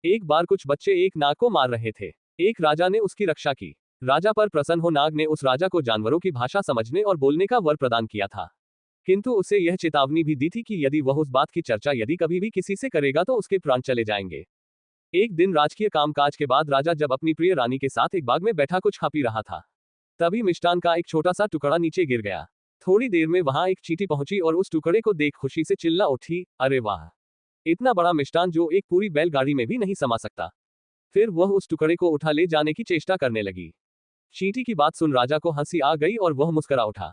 एक बार कुछ बच्चे एक नाग को मार रहे थे। एक राजा ने उसकी रक्षा की। राजा पर प्रसन्न हो नाग ने उस राजा को जानवरों की भाषा समझने और बोलने का वर प्रदान किया था। किंतु उसे यह चेतावनी भी दी थी कि यदि वह उस बात की चर्चा यदि कभी भी किसी से करेगा तो उसके प्राण चले जाएंगे। एक दिन राजकीय कामकाज के बाद राजा जब अपनी प्रिय रानी के साथ एक बाग में बैठा कुछ खा पी रहा था, तभी मिष्टान का एक छोटा सा टुकड़ा नीचे गिर गया। थोड़ी देर में वहां एक चींटी पहुंची और उस टुकड़े को देख खुशी से चिल्ला उठी, अरे वाह, इतना बड़ा मिष्टान जो एक पूरी बैलगाड़ी में भी नहीं समा सकता। फिर वह उस टुकड़े को उठा ले जाने की चेष्टा करने लगी। चींटी की बात सुन राजा को हंसी आ गई और वह मुस्कुरा उठा।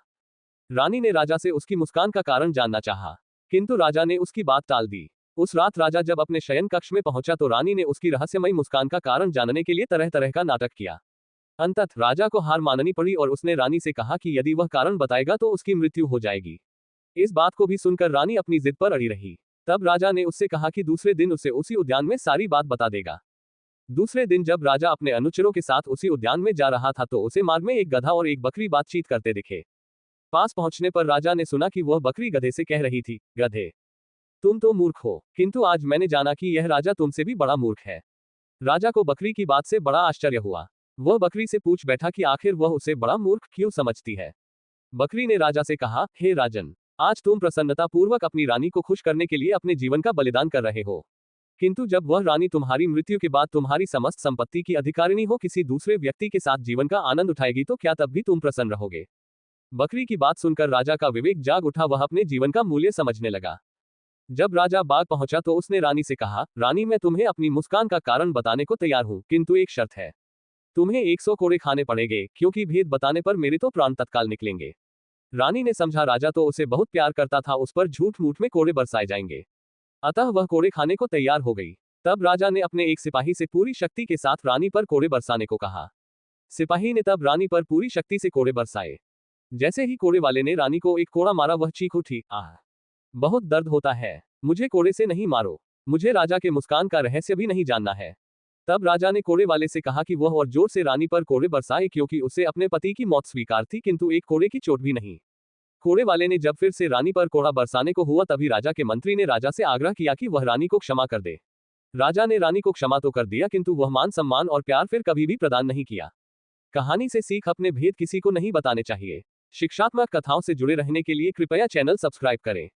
रानी ने राजा से उसकी मुस्कान का कारण जानना चाहा, किंतु राजा ने उसकी बात टाल दी। उस रात राजा जब अपने शयन कक्ष में पहुंचा तो रानी ने उसकी रहस्यमयी मुस्कान का कारण जानने के लिए तरह तरह का नाटक किया। अंततः राजा को हार माननी पड़ी और उसने रानी से कहा कि यदि वह कारण बताएगा तो उसकी मृत्यु हो जाएगी। इस बात को भी सुनकर रानी अपनी जिद पर अड़ी रही। तब राजा ने उससे कहा कि दूसरे दिन उसे उसी उद्यान में सारी बात बता देगा। दूसरे दिन जब राजा अपने अनुचरों के साथ उसी उद्यान में जा रहा था तो उसे मार्ग में एक गधा और एक बकरी बातचीत करते दिखे। पास पहुंचने पर राजा ने सुना कि वह बकरी गधे से कह रही थी, गधे, तुम तो मूर्ख हो, किंतु आज मैंने जाना कि यह राजा तुमसे भी बड़ा मूर्ख है। राजा को बकरी की बात से बड़ा आश्चर्य हुआ। वह बकरी से पूछ बैठा कि आखिर वह उसे बड़ा मूर्ख क्यों समझती है। बकरी ने राजा से कहा, हे राजन, आज तुम प्रसन्नता पूर्वक अपनी रानी को खुश करने के लिए अपने जीवन का बलिदान कर रहे हो, किंतु जब वह रानी तुम्हारी मृत्यु के बाद तुम्हारी समस्त संपत्ति की अधिकारिणी हो किसी दूसरे व्यक्ति के साथ जीवन का आनंद उठाएगी तो क्या तब भी तुम प्रसन्न रहोगे। बकरी की बात सुनकर राजा का विवेक जाग उठा। वह अपने जीवन का मूल्य समझने लगा। जब राजा बाग पहुंचा तो उसने रानी से कहा, रानी, मैं तुम्हें अपनी मुस्कान का कारण बताने को तैयार हूं, किंतु एक शर्त है। तुम्हें 100 कोड़े खाने पड़ेंगे, क्योंकि भेद बताने पर मेरे तो प्राण तत्काल निकलेंगे। रानी ने समझा राजा तो उसे बहुत प्यार करता था, उस पर झूठ मूठ में कोड़े बरसाए जाएंगे। अतः वह कोड़े खाने को तैयार हो गई। तब राजा ने अपने एक सिपाही से पूरी शक्ति के साथ रानी पर कोड़े बरसाने को कहा। सिपाही ने तब रानी पर पूरी शक्ति से कोड़े बरसाए। जैसे ही कोड़े वाले ने रानी को एक कोड़ा मारा वह चीख उठी, आह, बहुत दर्द होता है, मुझे कोड़े से नहीं मारो, मुझे राजा के मुस्कान का रहस्य भी नहीं जानना है। तब राजा ने कोड़े वाले से कहा कि वह और जोर से रानी पर कोड़े बरसाए, क्योंकि उसे अपने पति की मौत स्वीकार थी, किंतु एक कोड़े की चोट भी नहीं। कोड़े वाले ने जब फिर से रानी पर कोड़ा बरसाने को हुआ तभी राजा के मंत्री ने राजा से आग्रह किया कि वह रानी को क्षमा कर दे। राजा ने रानी को क्षमा तो कर दिया, किंतु वह मान सम्मान और प्यार फिर कभी भी प्रदान नहीं किया। कहानी से सीख, अपने भेद किसी को नहीं बताने चाहिए। शिक्षात्मक कथाओं से जुड़े रहने के लिए कृपया चैनल सब्सक्राइब करें।